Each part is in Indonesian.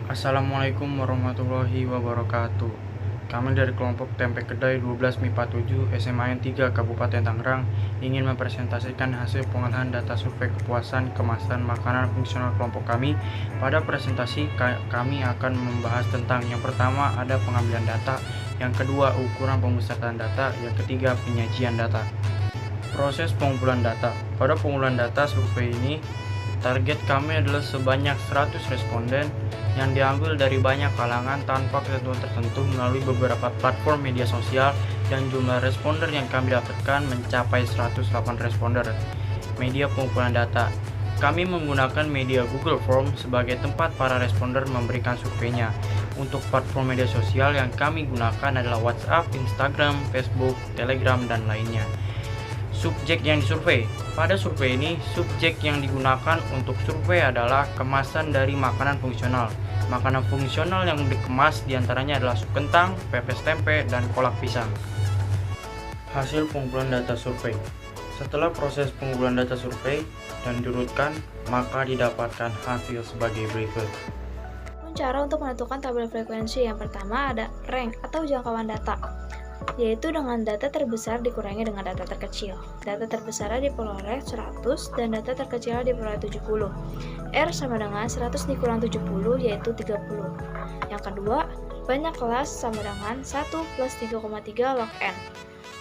Assalamualaikum warahmatullahi wabarakatuh. Kami dari kelompok Tempe Kedai 12 MIPA 7 SMA N 3 Kabupaten Tangerang ingin mempresentasikan hasil pengolahan data survei kepuasan kemasan makanan fungsional kelompok kami. Pada presentasi kami akan membahas tentang yang pertama ada pengambilan data, yang kedua ukuran pemusatan data, yang ketiga penyajian data. Proses pengumpulan data. Pada pengumpulan data survei ini, target kami adalah sebanyak 100 responden yang diambil dari banyak kalangan tanpa ketentuan tertentu melalui beberapa platform media sosial, dan jumlah responder yang kami dapatkan mencapai 108 responder. Media pengumpulan data. Kami menggunakan media Google Form sebagai tempat para responder memberikan surveinya. Untuk platform media sosial yang kami gunakan adalah WhatsApp, Instagram, Facebook, Telegram, dan lainnya. Subjek yang disurvei. Pada survei ini, subjek yang digunakan untuk survei adalah kemasan dari makanan fungsional. Makanan fungsional yang dikemas diantaranya adalah sup kentang, pepes tempe, dan kolak pisang. Hasil pengumpulan data survei. Setelah proses pengumpulan data survei dan diurutkan, maka didapatkan hasil sebagai berikut. Cara untuk menentukan tabel frekuensi. Yang pertama ada rank atau jangkauan data, yaitu dengan data terbesar dikurangi dengan data terkecil. Data terbesarnya diperoleh 100 dan data terkecilnya diperoleh 70. R sama dengan 100 dikurang 70, yaitu 30. Yang kedua, banyak kelas sama dengan 1 plus 3,3 log N.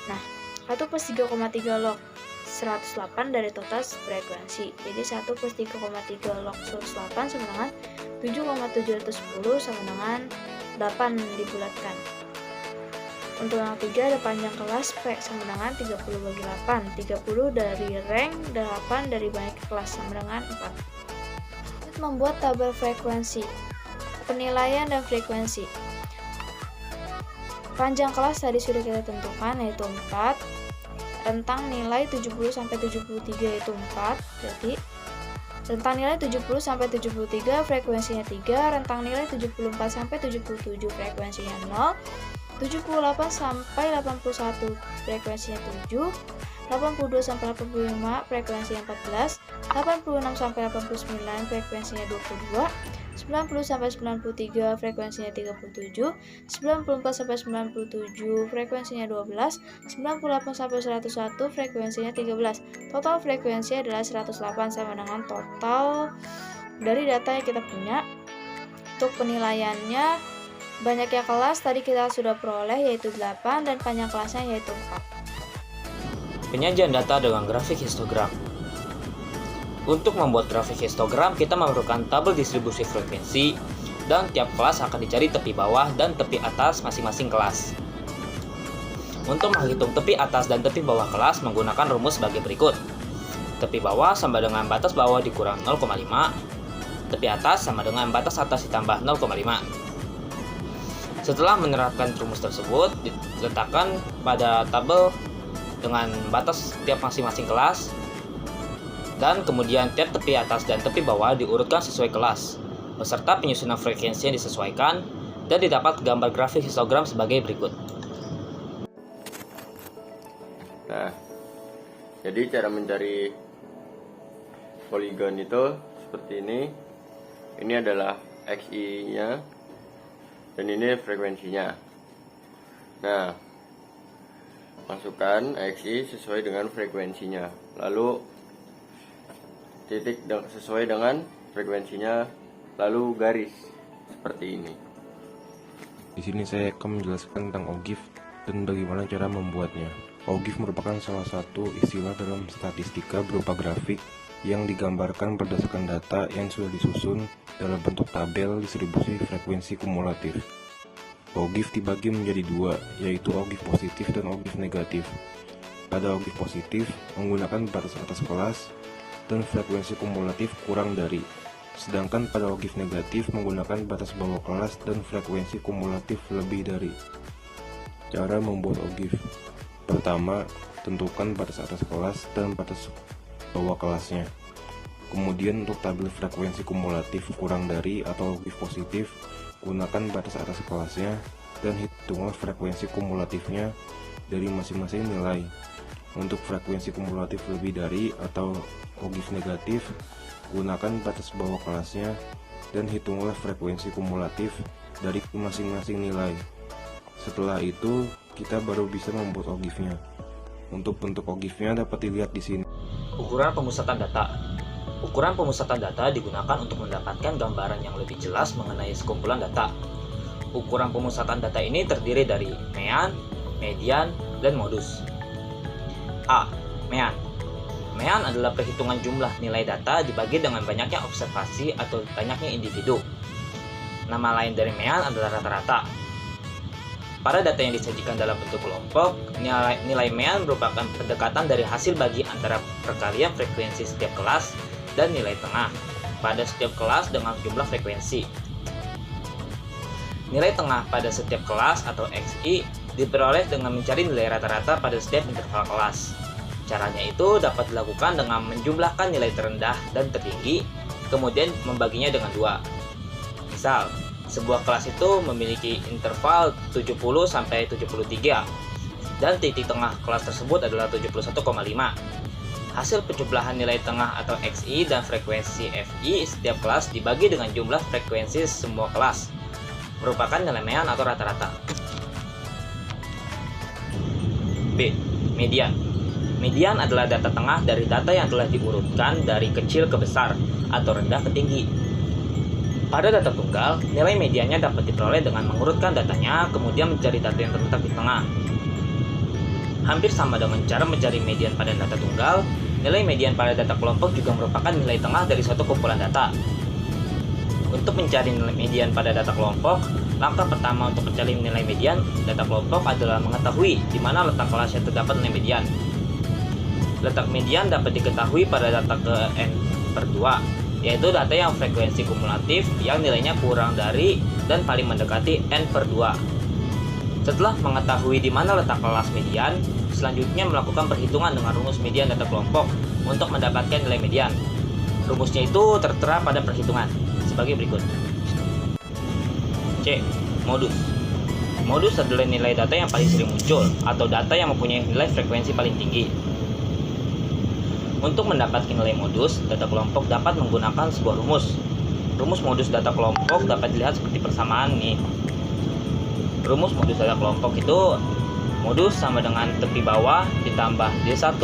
Nah, 1 plus 3,3 log 108 dari total frekuensi. Jadi 1 plus 3,3 log 108 sama dengan 7,710 sama dengan 8 dibulatkan. Untuk yang ketiga ada panjang kelas P sama dengan 30 bagi 8. 30 dari rank, 8 dari banyak kelas sama dengan 4. Membuat tabel frekuensi. Penilaian dan frekuensi. Panjang kelas tadi sudah kita tentukan, yaitu 4. Rentang nilai 70 sampai 73 yaitu 4. Jadi rentang nilai 70 sampai 73 frekuensinya 3, rentang nilai 74 sampai 77 frekuensinya 0. 78 sampai 81 frekuensinya 7, 82 sampai 85 frekuensinya 14, 86 sampai 89 frekuensinya 22, 90 sampai 93 frekuensinya 37, 94 sampai 97 frekuensinya 12, 98 sampai 101 frekuensinya 13. Total frekuensi adalah 108 sama dengan total dari data yang kita punya. Untuk penilaiannya, banyaknya kelas tadi kita sudah peroleh yaitu 8 dan panjang kelasnya yaitu 4. Penyajian data dengan grafik histogram. Untuk membuat grafik histogram, kita memerlukan tabel distribusi frekuensi dan tiap kelas akan dicari tepi bawah dan tepi atas masing-masing kelas. Untuk menghitung tepi atas dan tepi bawah kelas menggunakan rumus sebagai berikut. Tepi bawah sama dengan batas bawah dikurang 0,5, tepi atas sama dengan batas atas ditambah 0,5. Setelah menerapkan rumus tersebut, diletakkan pada tabel dengan batas tiap masing-masing kelas, dan kemudian tiap tepi atas dan tepi bawah diurutkan sesuai kelas, beserta penyusunan frekuensi yang disesuaikan, dan didapat gambar grafik histogram sebagai berikut. Nah, jadi cara mencari poligon itu seperti ini. Ini adalah XI-nya. Dan ini frekuensinya. Nah, masukkan XI sesuai dengan frekuensinya. Lalu titik sesuai dengan frekuensinya, lalu garis seperti ini. Di sini saya akan menjelaskan tentang OGIF dan bagaimana cara membuatnya. OGIF merupakan salah satu istilah dalam statistika berupa grafik yang digambarkan berdasarkan data yang sudah disusun dalam bentuk tabel distribusi frekuensi kumulatif. OGIF dibagi menjadi dua, yaitu OGIF positif dan OGIF negatif. Pada OGIF positif, menggunakan batas atas kelas dan frekuensi kumulatif kurang dari. Sedangkan pada OGIF negatif menggunakan batas bawah kelas dan frekuensi kumulatif lebih dari. Cara membuat OGIF. Pertama, tentukan batas atas kelas dan batas bawah kelasnya. Kemudian untuk tabel frekuensi kumulatif kurang dari atau OGIF positif, gunakan batas atas kelasnya dan hitunglah frekuensi kumulatifnya dari masing-masing nilai. Untuk frekuensi kumulatif lebih dari atau OGIF negatif, gunakan batas bawah kelasnya dan hitunglah frekuensi kumulatif dari masing-masing nilai. Setelah itu, kita baru bisa membuat OGIF-nya. Untuk bentuk OGIF-nya dapat dilihat di sini. Ukuran pemusatan data. Ukuran pemusatan data digunakan untuk mendapatkan gambaran yang lebih jelas mengenai sekumpulan data. Ukuran pemusatan data ini terdiri dari mean, median, dan modus. A. Mean. Mean adalah perhitungan jumlah nilai data dibagi dengan banyaknya observasi atau banyaknya individu. Nama lain dari mean adalah rata-rata. Pada data yang disajikan dalam bentuk kelompok, nilai mean merupakan pendekatan dari hasil bagi antara perkalian frekuensi setiap kelas dan nilai tengah pada setiap kelas dengan jumlah frekuensi. Nilai tengah pada setiap kelas atau XI diperoleh dengan mencari nilai rata-rata pada setiap interval kelas. Caranya itu dapat dilakukan dengan menjumlahkan nilai terendah dan tertinggi, kemudian membaginya dengan 2. Misal, sebuah kelas itu memiliki interval 70 sampai 73 dan titik tengah kelas tersebut adalah 71,5. Hasil penjumlahan nilai tengah atau XI dan frekuensi FI setiap kelas dibagi dengan jumlah frekuensi semua kelas, merupakan nilai mean atau rata-rata. B. Median. Median adalah data tengah dari data yang telah diurutkan dari kecil ke besar atau rendah ke tinggi. Pada data tunggal, nilai mediannya dapat diperoleh dengan mengurutkan datanya, kemudian mencari data yang terletak di tengah. Hampir sama dengan cara mencari median pada data tunggal, nilai median pada data kelompok juga merupakan nilai tengah dari suatu kumpulan data. Untuk mencari nilai median pada data kelompok, langkah pertama untuk mencari nilai median data kelompok adalah mengetahui di mana letak kelas yang terdapat nilai median. Letak median dapat diketahui pada data ke n/2, yaitu data yang frekuensi kumulatif yang nilainya kurang dari dan paling mendekati n/2. Setelah mengetahui di mana letak kelas median, selanjutnya melakukan perhitungan dengan rumus median data kelompok untuk mendapatkan nilai median. Rumusnya itu tertera pada perhitungan sebagai berikut. C. Modus. Modus adalah nilai data yang paling sering muncul atau data yang mempunyai nilai frekuensi paling tinggi. Untuk mendapatkan nilai modus, data kelompok dapat menggunakan sebuah rumus. Rumus modus data kelompok dapat dilihat seperti persamaan nih. Rumus modus data kelompok itu modus sama dengan tepi bawah ditambah D1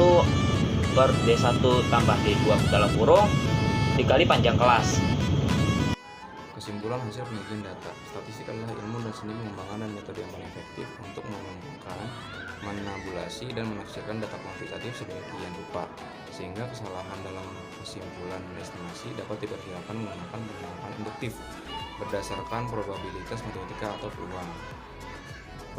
per D1 tambah D2 dalam kurung dikali panjang kelas. Kesimpulan hasil penelitian data. Statistik adalah ilmu dan seni pengembangan dan metode yang paling efektif untuk mengembangkan, menabulasi, dan menafsirkan data kuantitatif sedemikian rupa, sehingga kesalahan dalam kesimpulan estimasi dapat diperkirakan menggunakan pendekatan induktif berdasarkan probabilitas matematika atau peluang.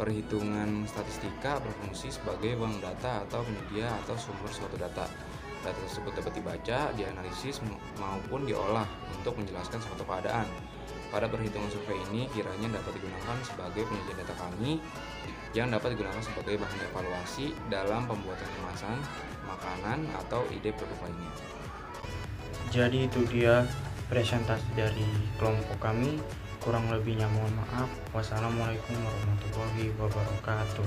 Perhitungan statistika berfungsi sebagai bank data atau penyedia atau sumber suatu data. Data tersebut dapat dibaca, dianalisis, maupun diolah untuk menjelaskan suatu keadaan. Pada perhitungan survei ini kiranya dapat digunakan sebagai penyajian data kami yang dapat digunakan sebagai bahan evaluasi dalam pembuatan kemasan, makanan, atau ide produk lainnya. Jadi itu dia presentasi dari kelompok kami. Kurang lebihnya mohon maaf. Wassalamualaikum warahmatullahi wabarakatuh.